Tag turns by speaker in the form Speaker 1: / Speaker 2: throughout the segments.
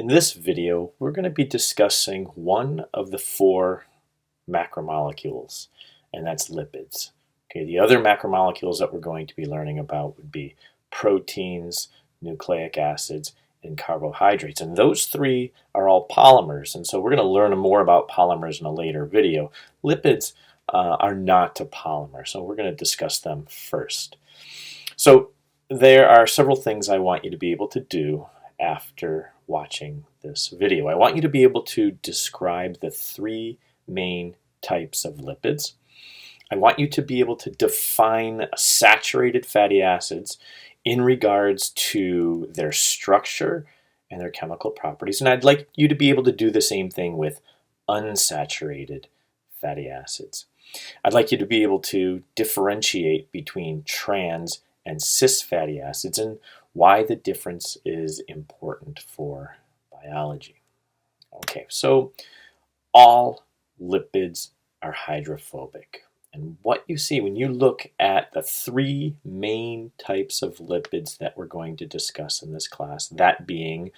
Speaker 1: In this video, we're going to be discussing one of the four macromolecules, and that's lipids. Okay, the other macromolecules that we're going to be learning about would be proteins, nucleic acids, and carbohydrates. And those three are all polymers, and so we're going to learn more about polymers in a later video. Lipids are not a polymer, so we're going to discuss them first. So there are several things I want you to be able to do after watching this video. I want you to be able to describe the three main types of lipids. I want you to be able to define saturated fatty acids in regards to their structure and their chemical properties. And I'd like you to be able to do the same thing with unsaturated fatty acids. I'd like you to be able to differentiate between trans and cis fatty acids and why the difference is important for biology. Okay, so all lipids are hydrophobic. And what you see when you look at the three main types of lipids that we're going to discuss in this class, that being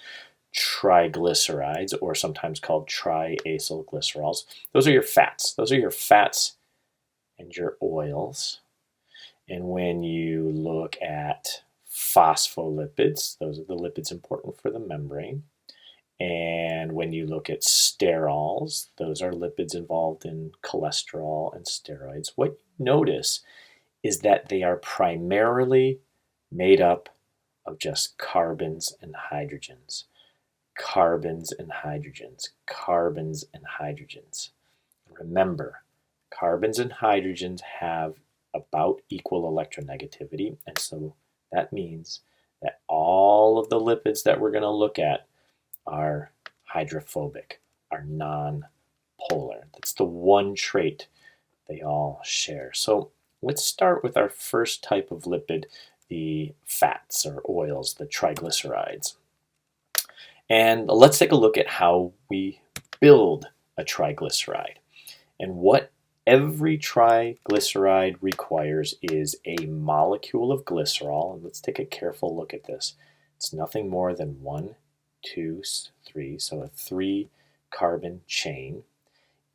Speaker 1: triglycerides, or sometimes called triacylglycerols, those are your fats. Those are your fats and your oils. And when you look at phospholipids, those are the lipids important for the membrane. And when you look at sterols, those are lipids involved in cholesterol and steroids. What you notice is that they are primarily made up of just carbons and hydrogens. Carbons and hydrogens. Carbons and hydrogens. Remember, carbons and hydrogens have about equal electronegativity, and so that means that all of the lipids that we're going to look at are hydrophobic, are non-polar. That's the one trait they all share. So let's start with our first type of lipid, the fats or oils, the triglycerides. And let's take a look at how we build a triglyceride. And what every triglyceride requires is a molecule of glycerol. And let's take a careful look at this. It's nothing more than 1, 2, 3, so a 3-carbon chain.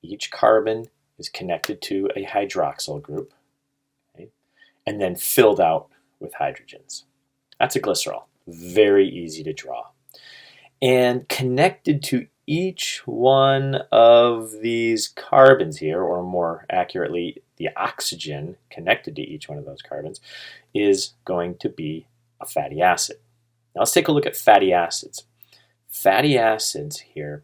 Speaker 1: Each carbon is connected to a hydroxyl group, okay, and then filled out with hydrogens. That's a glycerol. Very easy to draw. And connected to each one of these carbons here, or more accurately, the oxygen connected to each one of those carbons, is going to be a fatty acid. Now let's take a look at fatty acids. Fatty acids here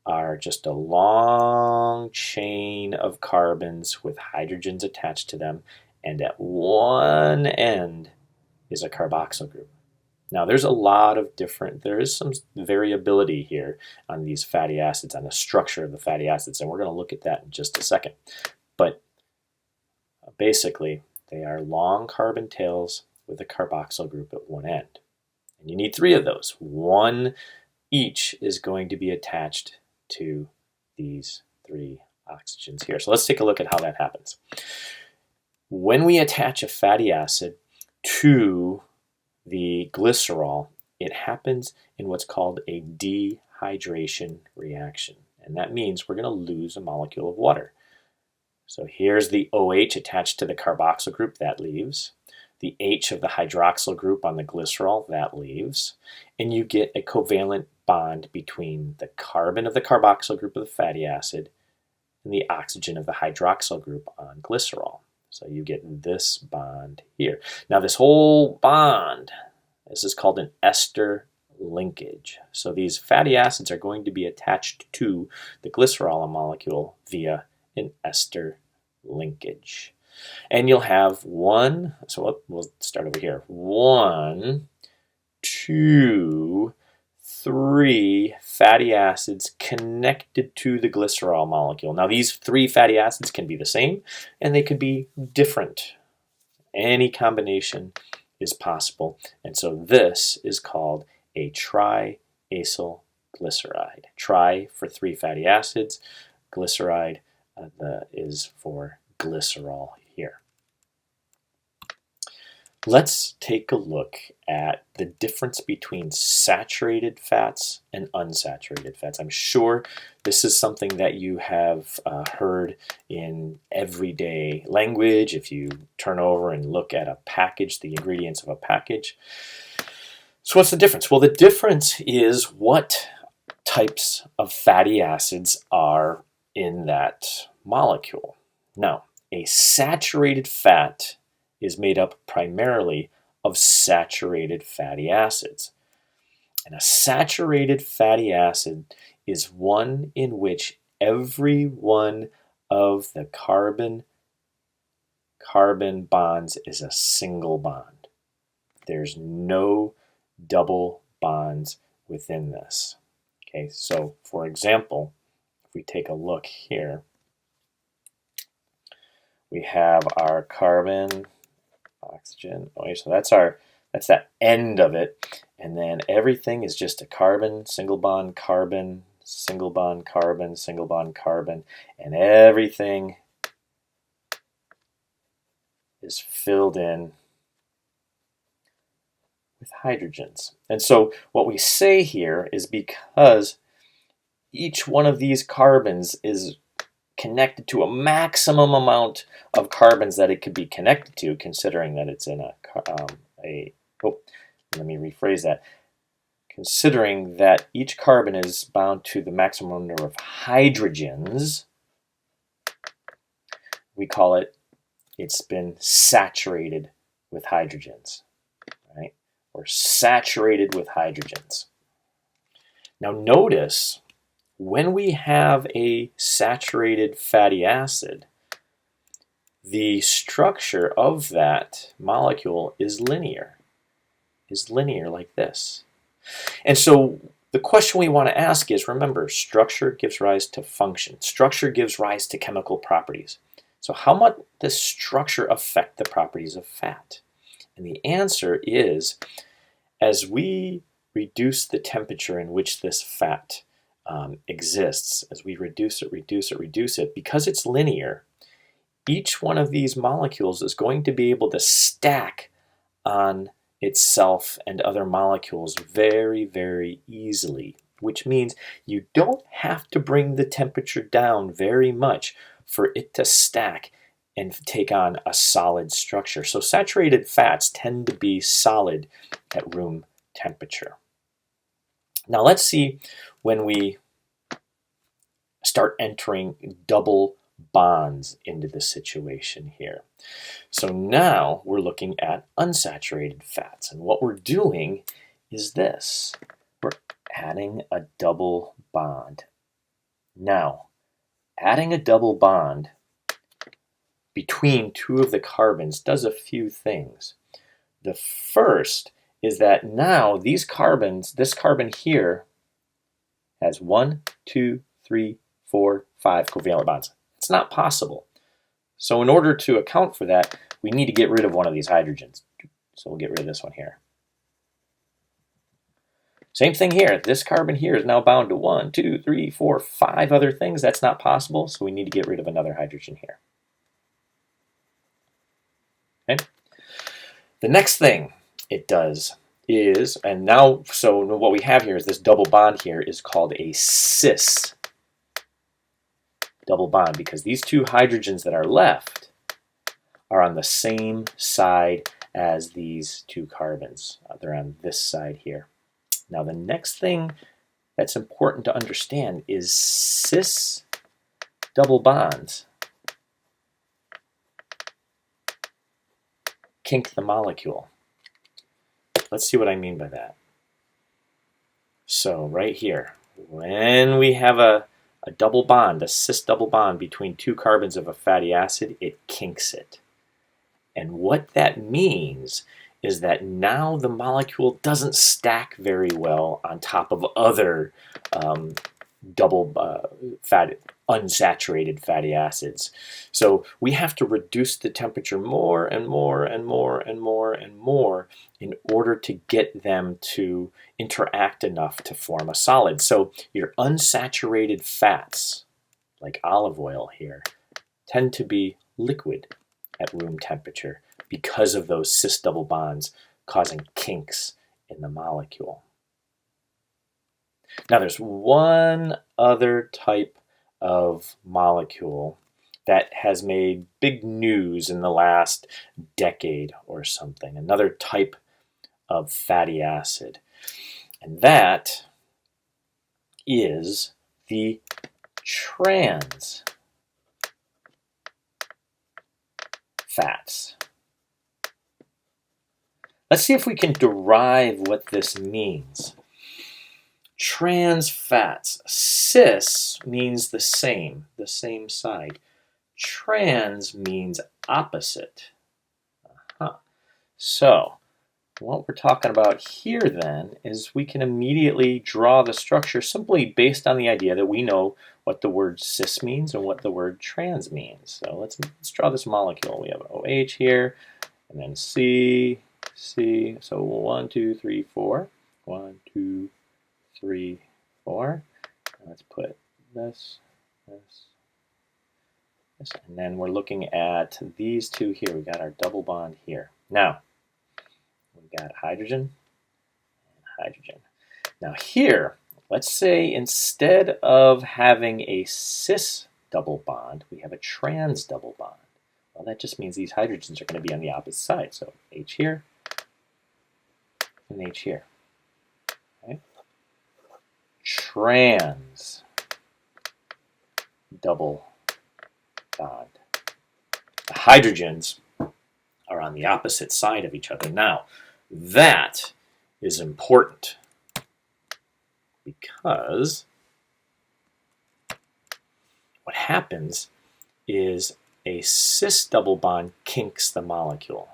Speaker 1: are just a long chain of carbons with hydrogens attached to them, and at one end is a carboxyl group. Now there is some variability here on these fatty acids, on the structure of the fatty acids, and we're going to look at that in just a second. But basically, they are long carbon tails with a carboxyl group at one end. And you need 3 of those. One each is going to be attached to these 3 oxygens here. So let's take a look at how that happens. When we attach a fatty acid to the glycerol, it happens in what's called a dehydration reaction. And that means we're going to lose a molecule of water. So here's the OH attached to the carboxyl group, that leaves. The H of the hydroxyl group on the glycerol, that leaves. And you get a covalent bond between the carbon of the carboxyl group of the fatty acid and the oxygen of the hydroxyl group on glycerol. So you get this bond here. Now this whole bond, this is called an ester linkage. So these fatty acids are going to be attached to the glycerol molecule via an ester linkage. And you'll have we'll start over here. 1, 2, 3 fatty acids connected to the glycerol molecule. Now these 3 fatty acids can be the same and they could be different. Any combination is possible. And so this is called a triacylglyceride. Tri for 3 fatty acids. Glyceride is for glycerol here. Let's take a look at the difference between saturated fats and unsaturated fats. I'm sure this is something that you have heard in everyday language. If you turn over and look at a package, the ingredients of a package. So what's the difference? Well, the difference is what types of fatty acids are in that molecule. Now, a saturated fat is made up primarily of saturated fatty acids. And a saturated fatty acid is one in which every one of the carbon-carbon bonds is a single bond. There's no double bonds within this. Okay, so for example, if we take a look here, we have our carbon, oxygen. Okay, so that's that end of it, and then everything is just a carbon, single bond, carbon, single bond, carbon, single bond, carbon, and everything is filled in with hydrogens. And so what we say here is because each one of these carbons is connected to a maximum amount of carbons that it could be connected to, considering that it's in let me rephrase that. Considering that each carbon is bound to the maximum number of hydrogens, we call it's been saturated with hydrogens, right? Or saturated with hydrogens. Now notice, when we have a saturated fatty acid, the structure of that molecule is linear like this. And so the question we want to ask is, remember, structure gives rise to function. Structure gives rise to chemical properties. So how might this structure affect the properties of fat? And the answer is, as we reduce the temperature in which this fat exists, as we reduce it, because it's linear, each one of these molecules is going to be able to stack on itself and other molecules very, very easily, which means you don't have to bring the temperature down very much for it to stack and take on a solid structure. So saturated fats tend to be solid at room temperature. Now let's see when we start entering double bonds into the situation here. So now we're looking at unsaturated fats, and what we're doing is this. We're adding a double bond. Now, adding a double bond between two of the carbons does a few things. The first is that now these carbons, this carbon here, has 1, 2, 3, 4, 5 covalent bonds. It's not possible. So in order to account for that, we need to get rid of one of these hydrogens. So we'll get rid of this one here. Same thing here. This carbon here is now bound to 1, 2, 3, 4, 5 other things. That's not possible, so we need to get rid of another hydrogen here. Okay? The next thing it does is, and now, so what we have here is this double bond here is called a cis double bond, because these two hydrogens that are left are on the same side as these two carbons. They're on this side here. Now the next thing that's important to understand is cis double bonds kink the molecule. Let's see what I mean by that. So right here, when we have a double bond, a cis double bond between two carbons of a fatty acid, it kinks it. And what that means is that now the molecule doesn't stack very well on top of other unsaturated fatty acids. So we have to reduce the temperature more and more and more and more and more in order to get them to interact enough to form a solid. So your unsaturated fats, like olive oil here, tend to be liquid. at room temperature because of those cis double bonds causing kinks in the molecule. Now there's one other type of molecule that has made big news in the last decade or something, another type of fatty acid, and that is the trans fats. Let's see if we can derive what this means. Trans fats. Cis means the same side. Trans means opposite. So, what we're talking about here then is we can immediately draw the structure simply based on the idea that we know what the word cis means and what the word trans means. So let's draw this molecule. We have OH here, and then C. So 1, 2, 3, 4. 1, 2, 3, 4. Let's put this, and then we're looking at these two here. We got our double bond here. Now, we got hydrogen and hydrogen. Now here, let's say instead of having a cis double bond, we have a trans double bond. Well, that just means these hydrogens are going to be on the opposite side. So H here and H here. Okay. Trans double bond. The hydrogens are on the opposite side of each other. Now, that is important because what happens is a cis double bond kinks the molecule.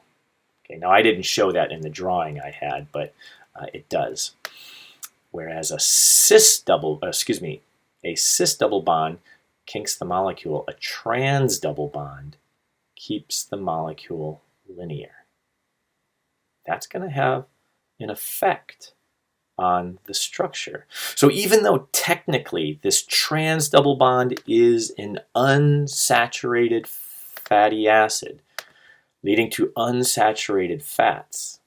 Speaker 1: Okay, now I didn't show that in the drawing I had, but it does. Whereas a cis double bond kinks the molecule, a trans double bond keeps the molecule linear. That's going to have an effect on the structure. So even though technically this trans double bond is an unsaturated fatty acid leading to unsaturated fats,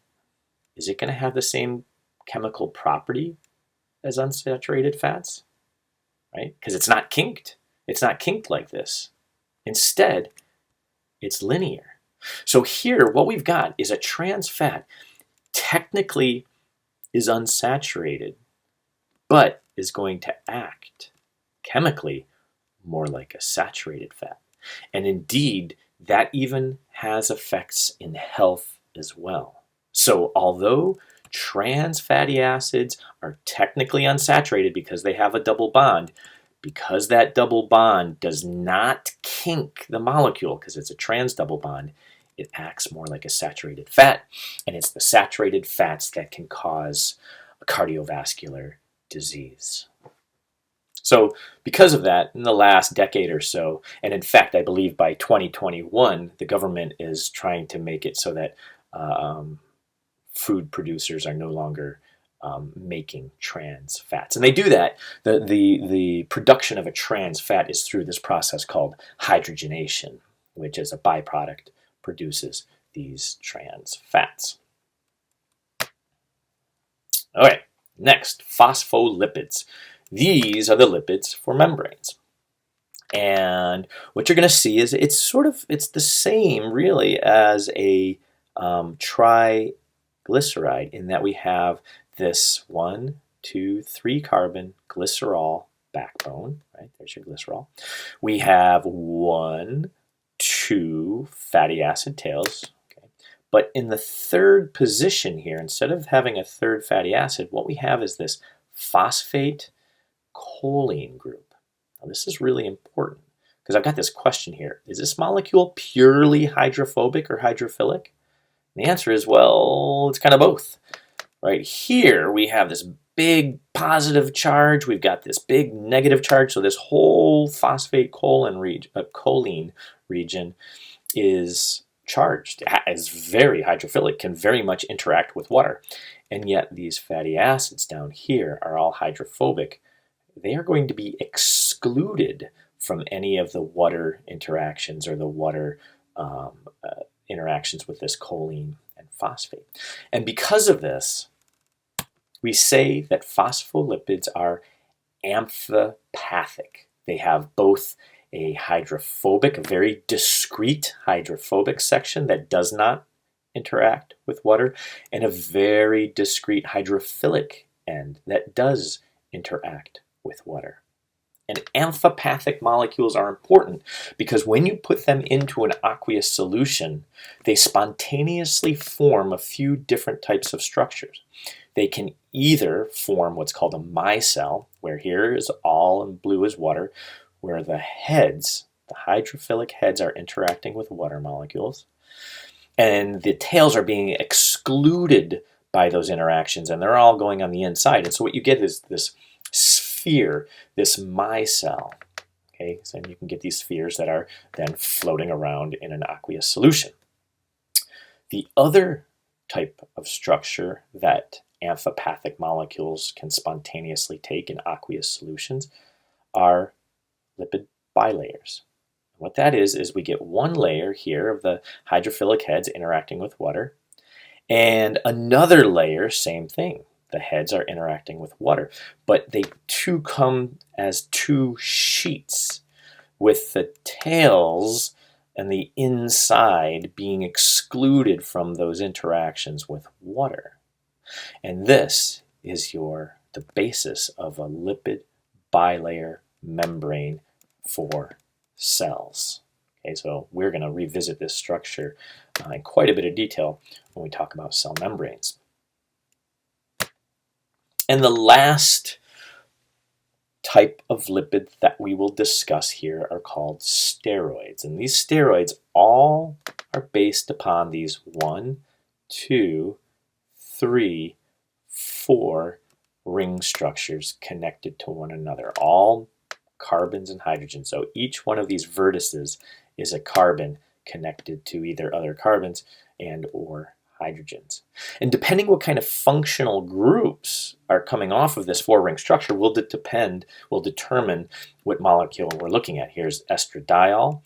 Speaker 1: is it going to have the same chemical property as unsaturated fats? Right? Because it's not kinked. It's not kinked like this. Instead, it's linear. So here, what we've got is a trans fat technically is unsaturated, but is going to act chemically more like a saturated fat. And indeed, that even has effects in health as well. So although trans fatty acids are technically unsaturated because they have a double bond, because that double bond does not kink the molecule because it's a trans double bond, it acts more like a saturated fat, and it's the saturated fats that can cause a cardiovascular disease. So because of that, in the last decade or so, and in fact, I believe by 2021, the government is trying to make it so that food producers are no longer making trans fats. And they do that. The production of a trans fat is through this process called hydrogenation, which as a byproduct produces these trans fats. All right, next, phospholipids. These are the lipids for membranes. And what you're going to see is it's the same really as a triglyceride in that we have this 1, 2, 3 carbon glycerol backbone, right? There's your glycerol. We have 1, 2 fatty acid tails. Okay. But in the third position here, instead of having a third fatty acid, what we have is this phosphate choline group. Now this is really important because I've got this question here. Is this molecule purely hydrophobic or hydrophilic? And the answer is, well, it's kind of both. Right here we have this big positive charge. We've got this big negative charge. So this whole phosphate choline region is charged, is very hydrophilic, can very much interact with water. And yet these fatty acids down here are all hydrophobic. They are going to be excluded from any of the water interactions or the water interactions with this choline and phosphate. And because of this, we say that phospholipids are amphipathic. They have both a hydrophobic, a very discrete hydrophobic section that does not interact with water, and a very discrete hydrophilic end that does interact with water. And amphipathic molecules are important because when you put them into an aqueous solution, they spontaneously form a few different types of structures. They can either form what's called a micelle, where here is all in blue is water, where the heads, the hydrophilic heads, are interacting with water molecules, and the tails are being excluded by those interactions, and they're all going on the inside. And so what you get is this sphere, this micelle. Okay, so you can get these spheres that are then floating around in an aqueous solution. The other type of structure that amphipathic molecules can spontaneously take in aqueous solutions are lipid bilayers. What that is we get one layer here of the hydrophilic heads interacting with water, and another layer, same thing. The heads are interacting with water, but they too come as two sheets, with the tails and the inside being excluded from those interactions with water. And this is the basis of a lipid bilayer membrane for cells. Okay, so we're going to revisit this structure in quite a bit of detail when we talk about cell membranes. And the last type of lipid that we will discuss here are called steroids. And these steroids all are based upon these 1, 2, 3, 4 ring structures connected to one another, all carbons and hydrogens. So each one of these vertices is a carbon connected to either other carbons and or hydrogens. And depending what kind of functional groups are coming off of this 4-ring structure will determine what molecule we're looking at. Here's estradiol,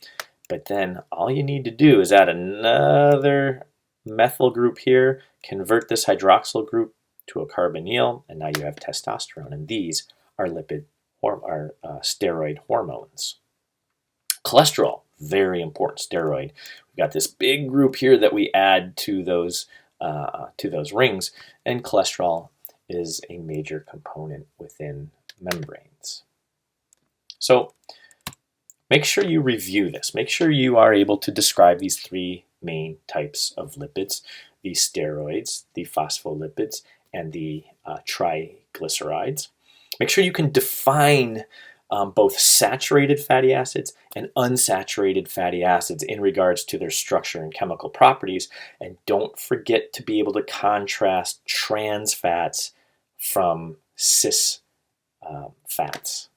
Speaker 1: but then all you need to do is add another methyl group here, convert this hydroxyl group to a carbonyl, and now you have testosterone. And these are steroid hormones. Cholesterol, very important steroid. We've got this big group here that we add to those rings, and cholesterol is a major component within membranes. So make sure you review this. Make sure you are able to describe these 3 main types of lipids: the steroids, the phospholipids, and the triglycerides. Make sure you can define both saturated fatty acids and unsaturated fatty acids in regards to their structure and chemical properties. And don't forget to be able to contrast trans fats from cis fats,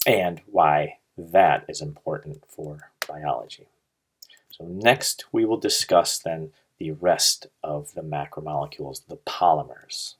Speaker 1: and why that is important for biology. So next we will discuss then the rest of the macromolecules, the polymers.